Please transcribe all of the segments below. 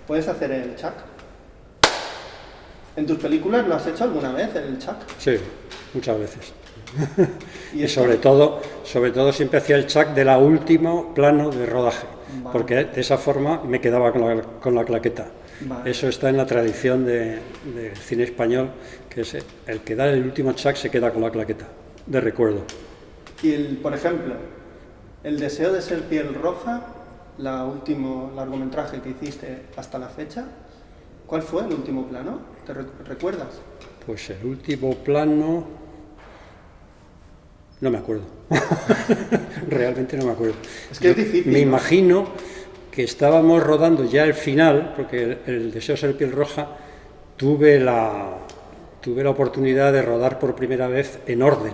¿Puedes hacer el Chuck? ¿En tus películas lo has hecho alguna vez, el Chuck? Sí, muchas veces. ¿Y Y sobre todo siempre hacía el Chuck de la último plano de rodaje, Vale. porque de esa forma me quedaba con la claqueta. Vale. Eso está en la tradición del cine español, que es el que da el último Chuck se queda con la claqueta, de recuerdo. Y, por ejemplo, El deseo de ser piel roja, la último largometraje que hiciste hasta la fecha, ¿cuál fue el último plano? ¿Te recuerdas? Pues el último plano... No me acuerdo. Realmente no me acuerdo. Es que es difícil. Me ¿no? imagino que estábamos rodando ya el final, porque el deseo de ser piel roja, tuve la oportunidad de rodar por primera vez en orden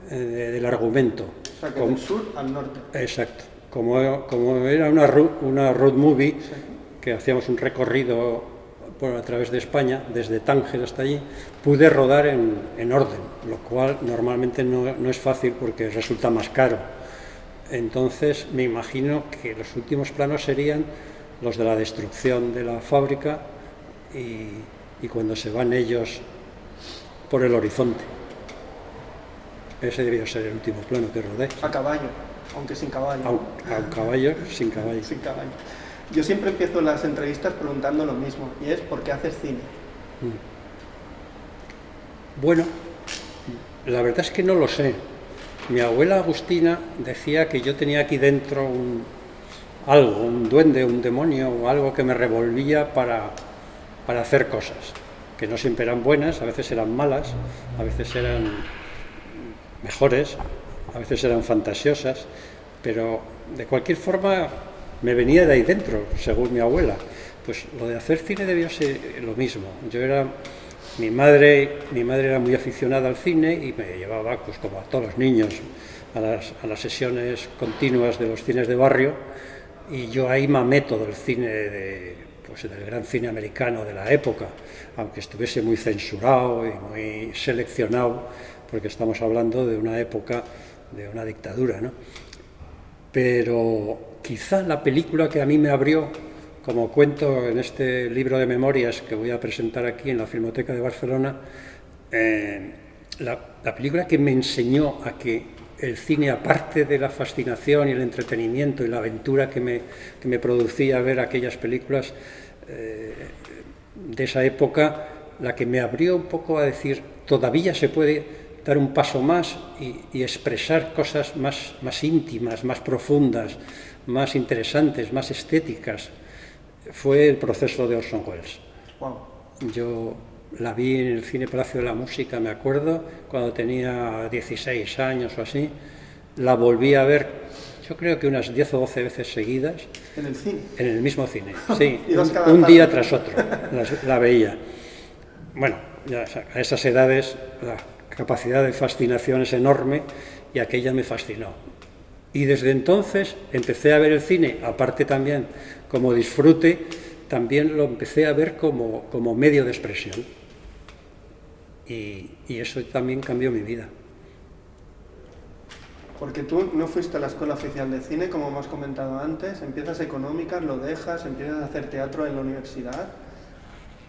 del argumento. O sea, que del sur al norte. Exacto. Como era una road movie, Sí. que hacíamos un recorrido a través de España, desde Tánger hasta allí, pude rodar en orden, lo cual normalmente no es fácil porque resulta más caro. Entonces me imagino que los últimos planos serían los de la destrucción de la fábrica y cuando se van ellos por el horizonte. Ese debió ser el último plano que rodé. A caballo, aunque sin caballo. A un caballo, sin caballo. Sin caballo. Yo siempre empiezo las entrevistas preguntando lo mismo, y es ¿por qué haces cine? Bueno, la verdad es que no lo sé. Mi abuela Agustina decía que yo tenía aquí dentro un duende, un demonio, o algo que me revolvía para hacer cosas, que no siempre eran buenas, a veces eran malas, a veces eran mejores, a veces eran fantasiosas, pero de cualquier forma me venía de ahí dentro, según mi abuela. Pues lo de hacer cine debió ser lo mismo. Mi madre era muy aficionada al cine y me llevaba, pues como a todos los niños, a las sesiones continuas de los cines de barrio, y yo ahí mamé todo el cine del gran cine americano de la época, aunque estuviese muy censurado y muy seleccionado, porque estamos hablando de una época de una dictadura, ¿no? Pero quizá la película que a mí me abrió, como cuento en este libro de memorias que voy a presentar aquí en la Filmoteca de Barcelona, la película que me enseñó a que el cine, aparte de la fascinación y el entretenimiento y la aventura que me producía ver aquellas películas de esa época, la que me abrió un poco a decir, todavía se puede dar un paso más y expresar cosas más íntimas, más profundas, más interesantes, más estéticas, fue el proceso de Orson Welles. Wow. Yo la vi en el Cine Palacio de la Música, me acuerdo, cuando tenía 16 años o así. La volví a ver, yo creo que unas 10 o 12 veces seguidas. ¿En el cine? En el mismo cine, sí, ¿Ibas un día tras otro la veía. Bueno, ya a esas edades la capacidad de fascinación es enorme y aquella me fascinó. Y desde entonces empecé a ver el cine, aparte también como disfrute, también lo empecé a ver como medio de expresión. Y eso también cambió mi vida. Porque tú no fuiste a la Escuela Oficial de Cine, como hemos comentado antes, empiezas económicas, lo dejas, empiezas a hacer teatro en la universidad,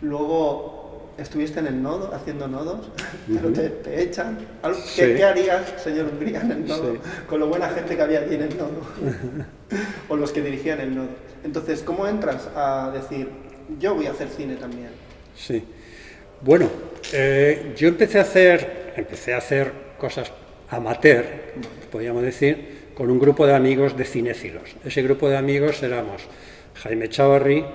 luego estuviste en el nodo, haciendo nodos, pero te echan. Sí. ¿Qué harías, señor Umbría, en el nodo, Sí. con lo buena gente que había allí en el nodo? O los que dirigían el nodo. Entonces, ¿cómo entras a decir, yo voy a hacer cine también? Sí. Bueno, yo empecé a hacer cosas amateur, podríamos decir, con un grupo de amigos de cinéfilos. Ese grupo de amigos éramos Jaime Chávarri,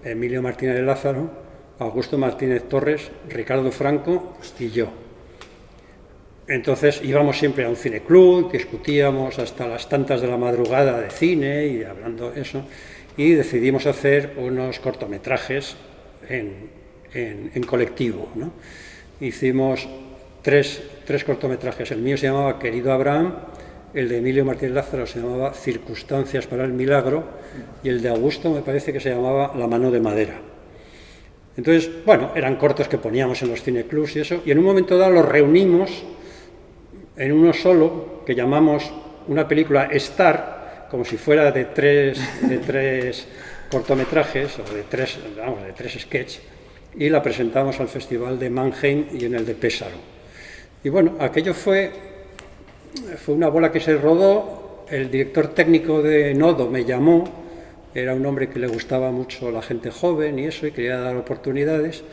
Emilio Martínez de Lázaro, Augusto Martínez Torres, Ricardo Franco y yo. Entonces íbamos siempre a un cineclub, discutíamos hasta las tantas de la madrugada de cine y hablando eso, y decidimos hacer unos cortometrajes en colectivo, ¿no? Hicimos tres cortometrajes. El mío se llamaba Querido Abraham, el de Emilio Martínez Lázaro se llamaba Circunstancias para el Milagro y el de Augusto me parece que se llamaba La mano de madera. Entonces, bueno, eran cortos que poníamos en los cineclubs y eso, y en un momento dado los reunimos en uno solo, que llamamos una película Star, como si fuera de tres cortometrajes, o de tres sketches, y la presentamos al Festival de Mannheim y en el de Pésaro. Y bueno, aquello fue una bola que se rodó. El director técnico de Nodo me llamó, era un hombre que le gustaba mucho la gente joven y eso, y quería dar oportunidades,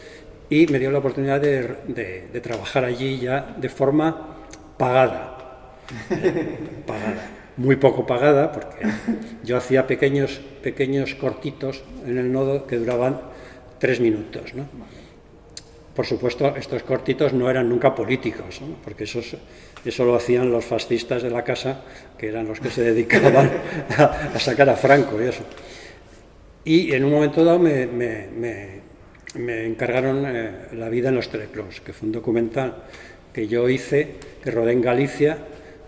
y me dio la oportunidad de trabajar allí ya de forma pagada. Muy poco pagada, porque yo hacía pequeños cortitos en el Nodo que duraban 3 minutos, ¿no? Por supuesto, estos cortitos no eran nunca políticos, ¿no? Porque eso lo hacían los fascistas de la casa, que eran los que se dedicaban a sacar a Franco y eso. Y en un momento dado me encargaron La vida en los teleclubs, que fue un documental que yo hice, que rodé en Galicia.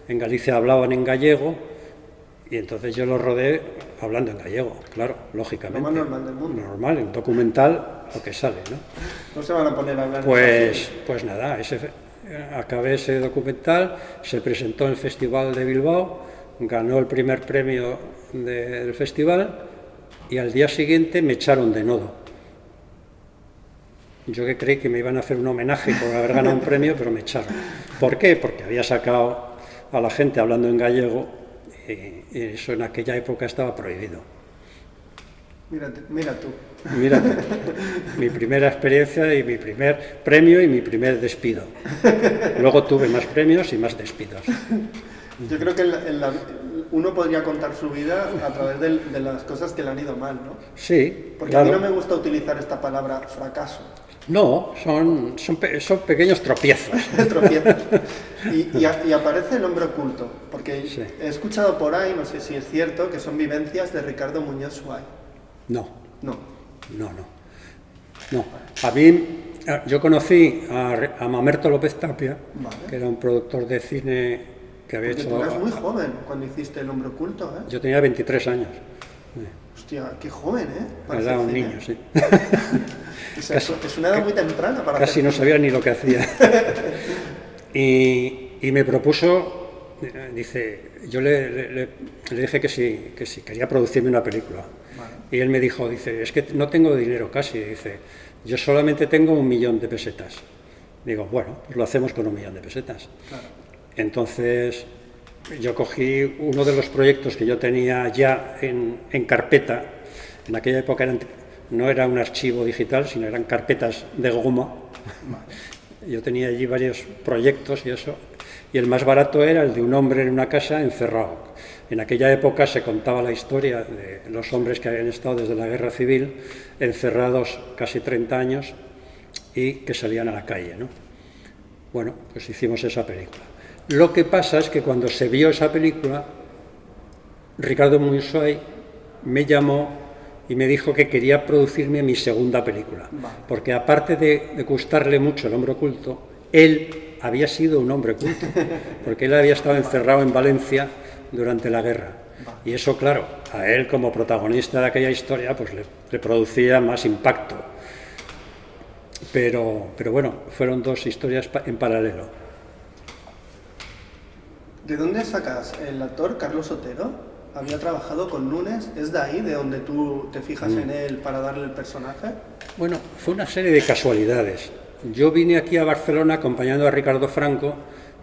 En Galicia hablaban en gallego, y entonces yo lo rodé hablando en gallego, claro, lógicamente. Lo más normal del mundo. Normal, en documental, lo que sale, ¿no? No se van a poner a hablar. Pues nada, acabé ese documental, se presentó en el Festival de Bilbao, ganó el primer premio del festival, y al día siguiente me echaron de Nodo. Yo que creí que me iban a hacer un homenaje por haber ganado un premio, pero me echaron. ¿Por qué? Porque había sacado a la gente hablando en gallego, y eso en aquella época estaba prohibido. Mira tú. Mi primera experiencia y mi primer premio y mi primer despido. Luego tuve más premios y más despidos. Yo creo que uno podría contar su vida a través de las cosas que le han ido mal, ¿no? Sí, porque claro. A mí no me gusta utilizar esta palabra fracaso. No, son pequeños tropiezos. Tropiezos. Y aparece el hombre oculto, porque sí. He escuchado por ahí, no sé si es cierto, que son vivencias de Ricardo Muñoz Suay. No. No. A mí, yo conocí a Mamerto López Tapia, vale. Que era un productor de cine que había porque hecho... Tú eras muy joven cuando hiciste El hombre oculto, ¿eh? Yo tenía 23 años. Hostia, qué joven, ¿eh? Era un niño, sí. Es una edad muy temprana para casi hacer no sabía ni lo que hacía. y me propuso, dice, yo le dije que si quería producirme una película. Vale. Y él me dijo, dice, es que no tengo dinero casi. Dice, yo solamente tengo 1 millón de pesetas. Digo, bueno, pues lo hacemos con 1 millón de pesetas. Claro. Entonces yo cogí uno de los proyectos que yo tenía ya en carpeta. En aquella época no era un archivo digital, sino eran carpetas de goma. Vale. Yo tenía allí varios proyectos y eso, y el más barato era el de un hombre en una casa encerrado. En aquella época se contaba la historia de los hombres que habían estado desde la Guerra Civil encerrados casi 30 años y que salían a la calle, ¿no? Bueno, pues hicimos esa película. Lo que pasa es que cuando se vio esa película, Ricardo Muñoz Suay me llamó y me dijo que quería producirme mi segunda película, porque aparte de gustarle mucho El hombre oculto, él había sido un hombre oculto, porque él había estado encerrado en Valencia durante la guerra, y eso, claro, a él como protagonista de aquella historia, pues le producía más impacto. Pero bueno, fueron 2 historias en paralelo. ¿De dónde sacas el actor Carlos Otero? Había trabajado con Nunes, ¿es de ahí, de donde tú te fijas en él para darle el personaje? Bueno, fue una serie de casualidades. Yo vine aquí a Barcelona acompañando a Ricardo Franco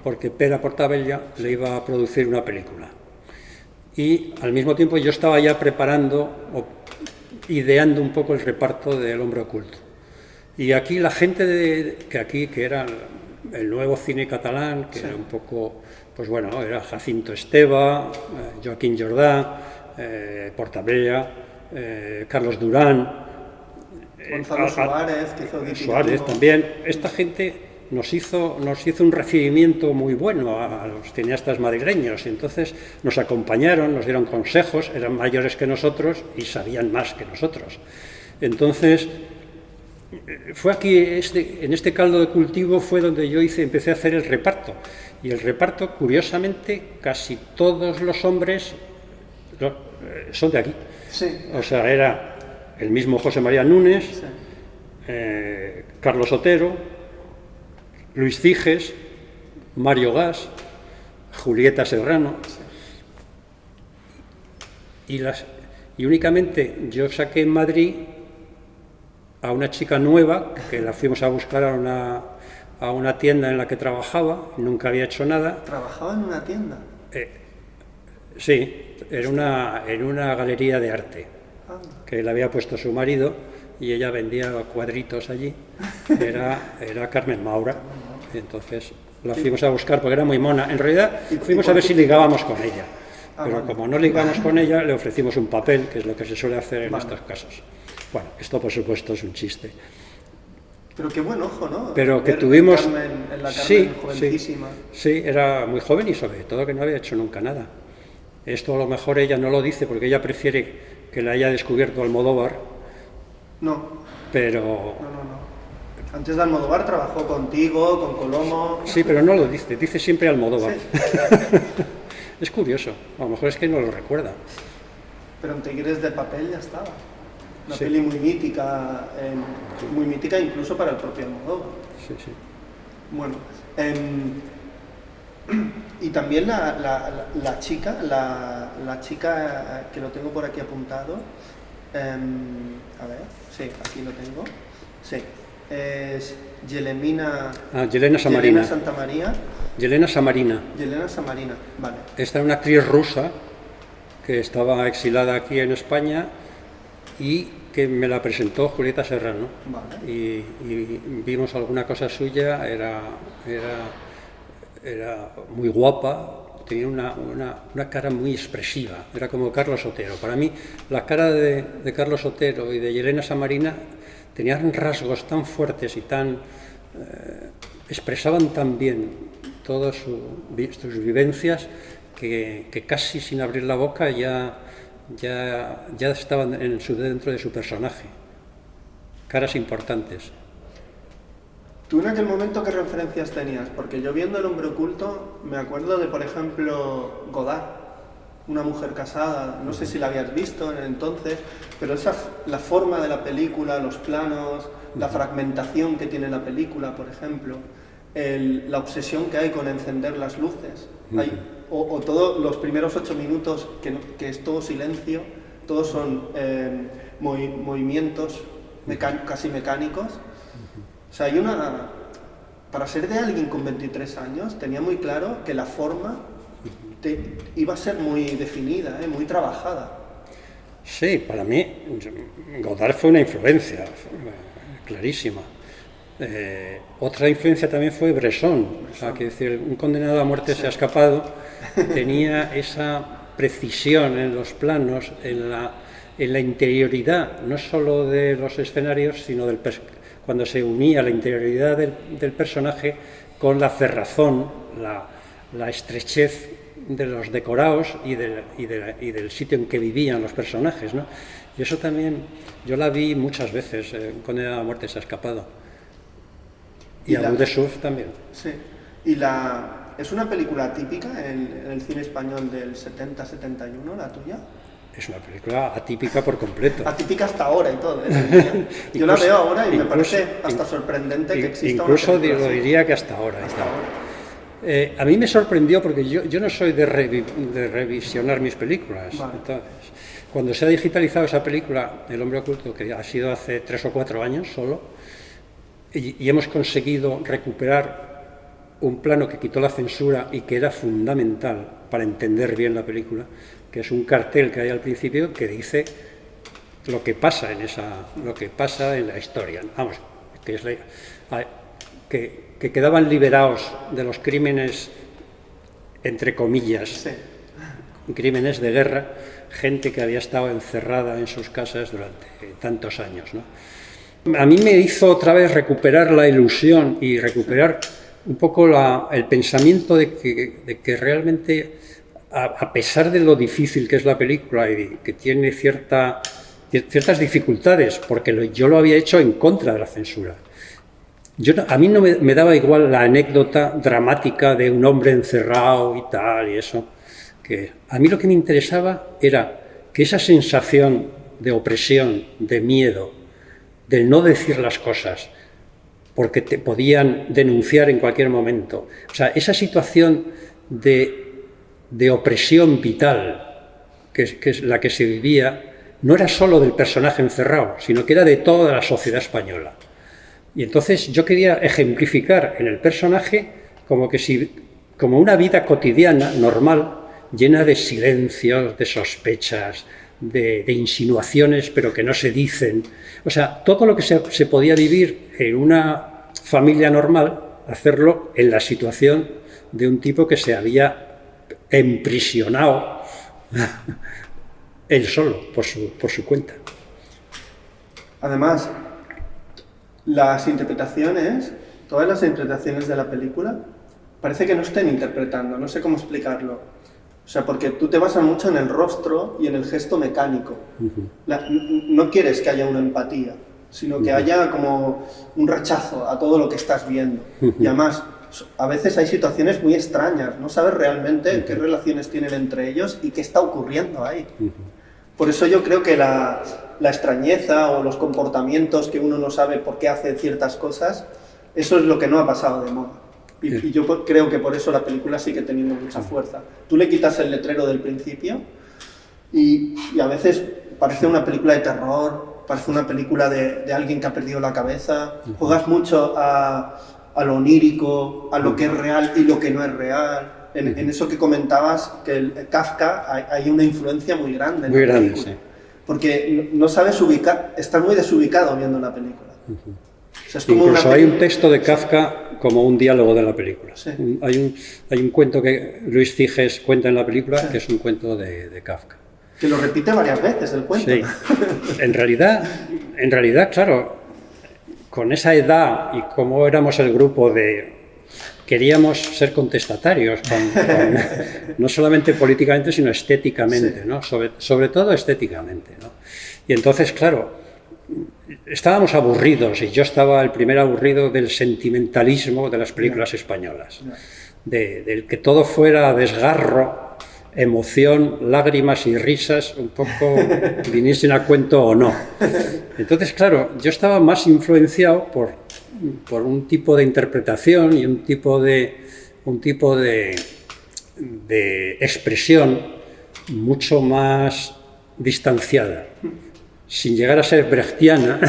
porque Pere Portabella le iba a producir una película. Y al mismo tiempo yo estaba ya preparando o ideando un poco el reparto de El hombre oculto. Y aquí la gente que era el nuevo cine catalán, que sí. Era un poco, pues bueno, era Jacinto Esteva, Joaquín Jordà, Portabella, Carlos Durán, Gonzalo Suárez, que hizo Suárez también. Esta gente nos hizo un recibimiento muy bueno a los cineastas madrileños, y entonces nos acompañaron, nos dieron consejos, eran mayores que nosotros y sabían más que nosotros. Entonces, fue aquí, en este caldo de cultivo fue donde yo empecé a hacer el reparto. Y el reparto, curiosamente, casi todos los hombres son de aquí. Sí. O sea, era el mismo José María Nunes, sí. Carlos Otero, Luis Ciges, Mario Gas, Julieta Serrano. Sí. Y únicamente yo saqué en Madrid a una chica nueva, que la fuimos a buscar a una tienda en la que trabajaba, nunca había hecho nada. ¿Trabajaba en una tienda? Sí, en una galería de arte, que le había puesto su marido, y ella vendía cuadritos allí. Era Carmen Maura. Entonces la fuimos a buscar porque era muy mona. En realidad fuimos a ver si ligábamos con ella, pero como no ligamos con ella, le ofrecimos un papel, que es lo que se suele hacer en estos casos. Bueno, esto por supuesto es un chiste. Pero qué buen ojo, ¿no? Pero que tuvimos... En la Carmen sí, jovencísima. Sí, era muy joven y sobre todo que no había hecho nunca nada. Esto a lo mejor ella no lo dice porque ella prefiere que la haya descubierto Almodóvar. No. Pero... No. Antes de Almodóvar trabajó contigo, con Colomo... Sí, pero no lo dice siempre Almodóvar. Sí. Es curioso, a lo mejor es que no lo recuerda. Pero en Tigres de papel ya estaba. Una Sí. peli muy mítica incluso para el propio Almodóvar. Sí, sí. Bueno, y también la chica que lo tengo por aquí apuntado, a ver, sí, aquí lo tengo, sí, es Yelemina... Yelena Samarina. Yelena Santamaría. Yelena Samarina. Yelena Samarina, vale. Esta es una actriz rusa que estaba exilada aquí en España y que me la presentó Julieta Serrano. Vale. Y vimos alguna cosa suya, era muy guapa, tenía una cara muy expresiva, era como Carlos Otero. Para mí, la cara de Carlos Otero y de Yelena Samarina tenían rasgos tan fuertes y expresaban tan bien todas sus vivencias que casi sin abrir la boca ya estaban dentro de su personaje. Caras importantes. ¿Tú en aquel momento qué referencias tenías? Porque yo viendo El hombre oculto me acuerdo de, por ejemplo, Godard, Una mujer casada. No sé si la habías visto en el entonces, pero la forma de la película, los planos, la fragmentación que tiene la película, por ejemplo, la obsesión que hay con encender las luces. O todos los primeros 8 minutos que es todo silencio, todos son movimientos casi mecánicos. O sea, para ser de alguien con 23 años, tenía muy claro que la forma iba a ser muy definida, muy trabajada. Sí, para mí Godard fue una influencia clarísima. Otra influencia también fue Bresson. O sea, que decir, Un condenado a muerte se ha escapado. Tenía esa precisión en los planos, en la interioridad, no solo de los escenarios, sino cuando se unía la interioridad del personaje con la cerrazón, la estrechez de los decorados y del sitio en que vivían los personajes, ¿no? Y eso también, yo la vi muchas veces, Condenado a muerte se ha escapado. Y Abu de Surf también. Sí. ¿Es una película típica en el cine español del 70-71, la tuya? Es una película atípica por completo. Atípica hasta ahora y todo, ¿eh? Yo la veo ahora y me parece hasta sorprendente que exista incluso una película lo diría que hasta ahora. A mí me sorprendió porque yo no soy de revisionar mis películas. Vale. Entonces, cuando se ha digitalizado esa película, El hombre oculto, que ha sido hace 3 o 4 años solo, y hemos conseguido recuperar un plano que quitó la censura y que era fundamental para entender bien la película, que es un cartel que hay al principio que dice lo que pasa en la historia. Vamos, que quedaban liberados de los crímenes, entre comillas, Sí. crímenes de guerra, gente que había estado encerrada en sus casas durante tantos años, ¿no? A mí me hizo otra vez recuperar la ilusión y recuperar un poco el pensamiento de que realmente, a pesar de lo difícil que es la película y que tiene ciertas dificultades, porque yo lo había hecho en contra de la censura. A mí no me daba igual la anécdota dramática de un hombre encerrado y tal y eso. Que a mí lo que me interesaba era que esa sensación de opresión, de miedo, del no decir las cosas, porque te podían denunciar en cualquier momento. O sea, esa situación de opresión vital, que es la que se vivía, no era solo del personaje encerrado, sino que era de toda la sociedad española. Y entonces yo quería ejemplificar en el personaje como una vida cotidiana, normal, llena de silencios, de sospechas, de insinuaciones, pero que no se dicen. O sea, todo lo que se podía vivir en una familia normal, hacerlo en la situación de un tipo que se había emprisionado él solo, por su cuenta. Además, todas las interpretaciones de la película, parece que no estén interpretando, no sé cómo explicarlo. O sea, porque tú te basas mucho en el rostro y en el gesto mecánico. No quieres que haya una empatía, sino que haya como un rechazo a todo lo que estás viendo. Y además, a veces hay situaciones muy extrañas, no sabes realmente qué relaciones tienen entre ellos y qué está ocurriendo ahí. Por eso yo creo que la extrañeza o los comportamientos que uno no sabe por qué hace ciertas cosas, eso es lo que no ha pasado de moda. Y yo creo que por eso la película sigue teniendo mucha fuerza. Tú le quitas el letrero del principio y a veces parece una película de terror, parece una película de alguien que ha perdido la cabeza. Juegas mucho a lo onírico, a lo que es real y lo que no es real. En eso que comentabas, que el Kafka hay una influencia muy grande en la película. Sí. Porque no sabes ubicar, estás muy desubicado viendo la película. O sea, es como incluso hay un texto de Kafka como un diálogo de la película. Sí. Hay un cuento que Luis Ciges cuenta en la película, que es un cuento de Kafka. Que lo repite varias veces el cuento. Sí. En realidad, claro, con esa edad y como éramos el grupo queríamos ser contestatarios, no solamente políticamente, sino estéticamente, ¿no? Sobre todo estéticamente, ¿no? Y entonces, claro, estábamos aburridos, y yo estaba el primer aburrido del sentimentalismo de las películas españolas, del que todo fuera desgarro, emoción, lágrimas y risas, un poco viniesen a cuento o no. Entonces, claro, yo estaba más influenciado por un tipo de interpretación y un tipo de expresión mucho más distanciada, sin llegar a ser brechtiana,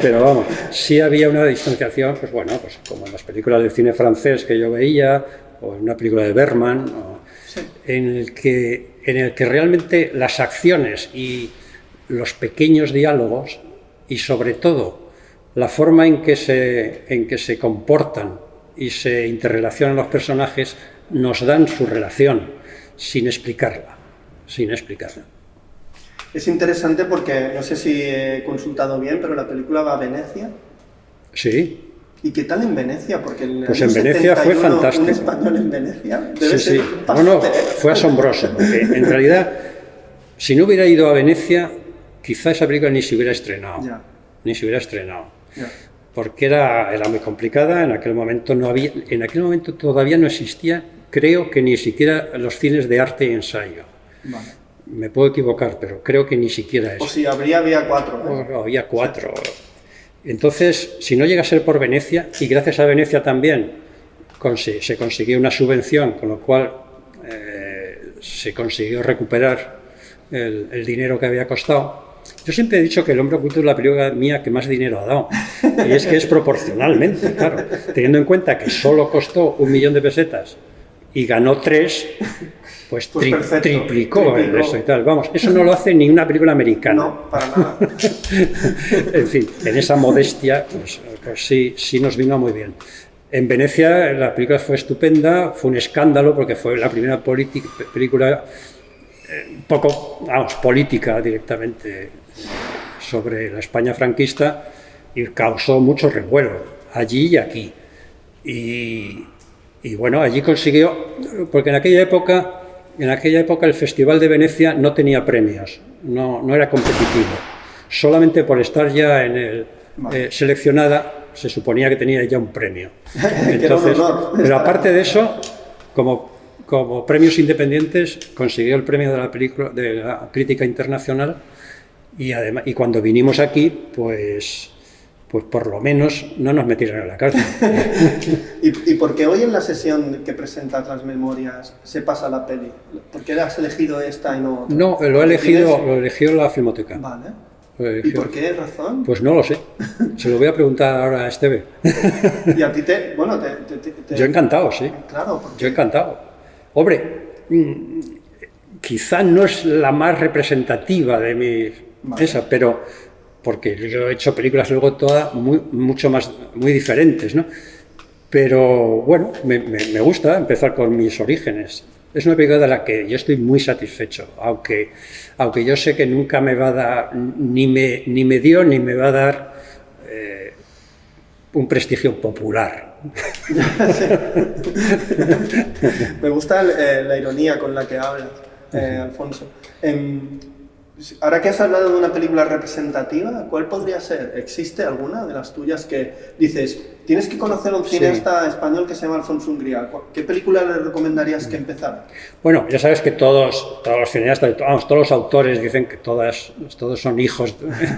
pero vamos, sí había una distanciación, pues bueno, pues como en las películas de cine francés que yo veía, o en una película de Bergman, en el que realmente las acciones y los pequeños diálogos, y sobre todo la forma en que se comportan y se interrelacionan los personajes, nos dan su relación, sin explicarla. Es interesante porque, no sé si he consultado bien, pero la película va a Venecia. Sí. ¿Y qué tal en Venecia? Porque pues en Venecia fue fantástico. Un español en Venecia debe ser fue asombroso, porque en realidad, si no hubiera ido a Venecia, quizá esa película ni se hubiera estrenado. Ya. Porque era muy complicada, en aquel momento todavía no existía, creo que ni siquiera los cines de arte y ensayo. Vale. Me puedo equivocar, pero creo que ni siquiera eso. O si había 4. ¿no? Había 4. Sí. Entonces, si no llega a ser por Venecia, y gracias a Venecia también se consiguió una subvención, con lo cual se consiguió recuperar el dinero que había costado. Yo siempre he dicho que El hombre oculto es la película mía que más dinero ha dado, y es que es proporcionalmente, claro, teniendo en cuenta que solo costó 1 millón de pesetas y ganó 3, pues triplicó eso y tal. Vamos, eso no lo hace ni una película americana. No, para nada. En fin, en esa modestia, pues sí nos vino muy bien. En Venecia la película fue estupenda, fue un escándalo porque fue la primera película política directamente sobre la España franquista, y causó mucho revuelo allí y aquí. Y bueno, allí consiguió, porque en aquella época el Festival de Venecia no tenía premios, no era competitivo. Solamente por estar ya seleccionada se suponía que tenía ya un premio. Entonces, pero aparte de eso, como premios independientes, consiguió el premio de la crítica internacional, y además, y cuando vinimos aquí, pues pues por lo menos no nos metieron en la cárcel. ¿Y por qué hoy en la sesión que presenta Las Memorias se pasa la peli? ¿Por qué has elegido esta y no otra? No, lo eligió la Filmoteca. Vale. Eligió. ¿Y por qué razón? Pues no lo sé. Se lo voy a preguntar ahora a Esteve. Y a ti Yo encantado, sí. Claro, porque... Yo encantado. Hombre, quizá no es la más representativa de mi... esa, pero... porque yo he hecho películas luego todas mucho más, muy diferentes, ¿no? Pero bueno, me gusta empezar con mis orígenes. Es una película de la que yo estoy muy satisfecho, aunque yo sé que nunca me va a dar, ni me dio ni me va a dar un prestigio popular. Me gusta la ironía con la que hablas, Alfonso. Ahora que has hablado de una película representativa, ¿cuál podría ser? ¿Existe alguna de las tuyas que dices, tienes que conocer a un cineasta español que se llama Alfonso Ungría? ¿Qué película le recomendarías que empezara? Bueno, ya sabes que todos los cineastas, vamos, todos los autores dicen que todos son hijos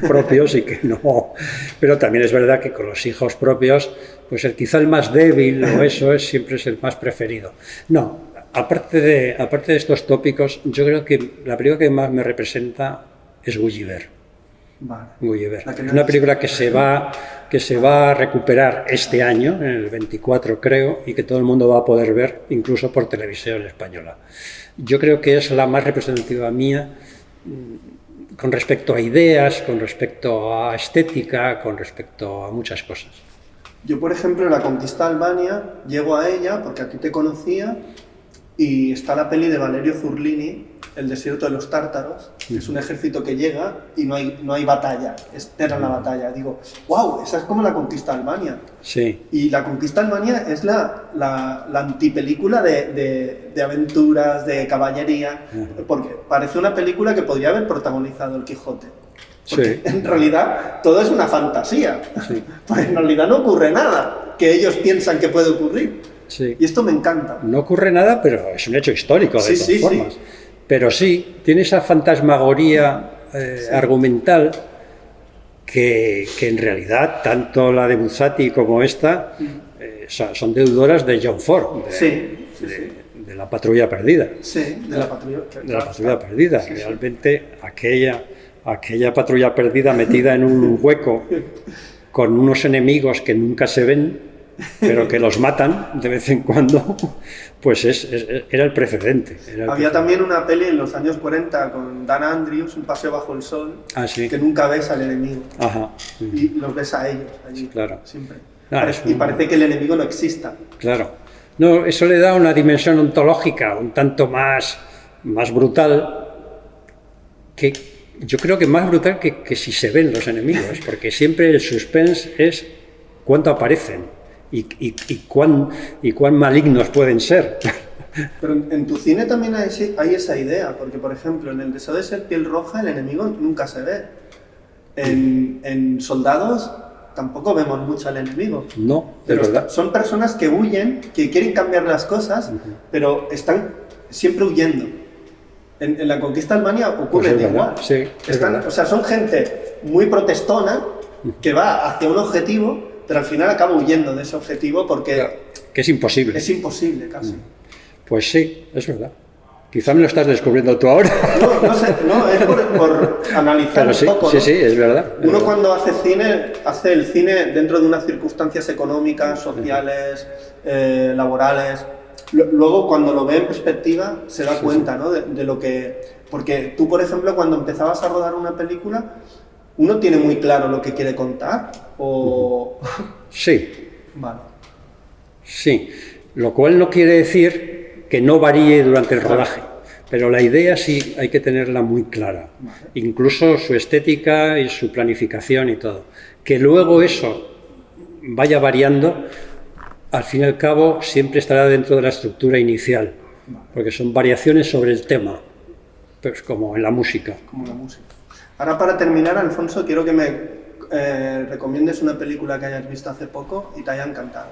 propios y que no. Pero también es verdad que con los hijos propios, pues quizá el más débil o eso siempre es el más preferido. No. Aparte de estos tópicos, yo creo que la película que más me representa es Gulliver. Vale. Gulliver. Es una película que se va a recuperar este año, en el 24 creo, y que todo el mundo va a poder ver, incluso por televisión española. Yo creo que es la más representativa mía con respecto a ideas, con respecto a estética, con respecto a muchas cosas. Yo, por ejemplo, La Conquista de Albania, llego a ella porque a ti te conocía. Y está la peli de Valerio Zurlini, El desierto de los tártaros. Es un ejército que llega y no hay batalla, esperan la batalla. Digo, wow, esa es como La Conquista de Albania. Sí. Y La Conquista de Albania es la antipelícula de aventuras, de caballería, porque parece una película que podría haber protagonizado el Quijote. Porque en realidad todo es una fantasía. Sí. Pues en realidad no ocurre nada que ellos piensan que puede ocurrir. Sí. Y esto me encanta. No ocurre nada, pero es un hecho histórico de todas formas. Sí. Pero sí, tiene esa fantasmagoría argumental que en realidad tanto la de Buzzati como esta son deudoras de John Ford, de La Patrulla Perdida. Sí, de La Patrulla Perdida. Sí, realmente aquella patrulla perdida metida en un hueco con unos enemigos que nunca se ven, pero que los matan de vez en cuando, pues era el precedente. Había también una peli en los años 40 con Dan Andrews, Un paseo bajo el sol, que nunca ves al enemigo. Ajá. Y los ves a ellos allí, claro. Siempre. Y parece que el enemigo no exista. Claro. No, eso le da una dimensión ontológica un tanto más brutal, que yo creo que más brutal que si se ven los enemigos, porque siempre el suspense es cuánto aparecen. Y cuán malignos pueden ser. Pero en tu cine también hay esa idea, porque por ejemplo en El deseo de ser piel roja el enemigo nunca se ve. En Soldados tampoco vemos mucho al enemigo. No, pero son personas que huyen, que quieren cambiar las cosas, pero están siempre huyendo. En La Conquista de Albania ocurre igual. Sí, o sea, son gente muy protestona que va hacia un objetivo, pero al final acaba huyendo de ese objetivo porque... Que es imposible. Es imposible, casi. Pues sí, es verdad. Quizá me lo estás descubriendo tú ahora. No sé, es por analizar un poco, ¿no? Sí, es verdad. Uno cuando hace cine, hace el cine dentro de unas circunstancias económicas, sociales, laborales. Luego, cuando lo ve en perspectiva, se da cuenta, ¿no? de lo que... Porque tú, por ejemplo, cuando empezabas a rodar una película, ¿uno tiene muy claro lo que quiere contar? ¿O...? Sí. Vale. Sí, lo cual no quiere decir que no varíe durante el rodaje, pero la idea sí hay que tenerla muy clara, incluso su estética y su planificación y todo. Que luego eso vaya variando, al fin y al cabo siempre estará dentro de la estructura inicial, porque son variaciones sobre el tema, pues como en la música. Como la música. Ahora, para terminar, Alfonso, quiero que me recomiendes una película que hayas visto hace poco y te haya encantado.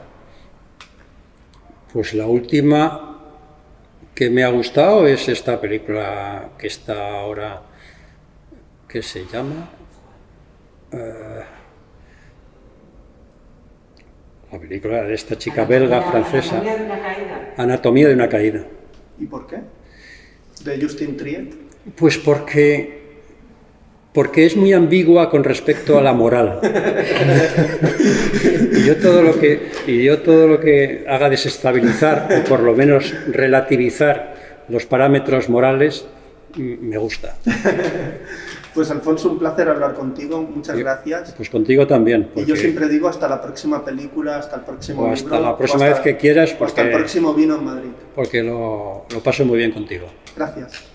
Pues la última que me ha gustado es esta película que está ahora, que se llama La película de esta chica belga, francesa, Anatomía de una caída. Anatomía de una caída. ¿Y por qué? ¿De Justin Triet? Pues porque es muy ambigua con respecto a la moral. Y yo todo lo que haga desestabilizar, o por lo menos relativizar los parámetros morales, me gusta. Pues Alfonso, un placer hablar contigo, muchas gracias. Pues contigo también. Y yo siempre digo hasta la próxima película, hasta el próximo libro. Hasta la próxima vez que quieras. O hasta el próximo vino en Madrid. Porque lo paso muy bien contigo. Gracias.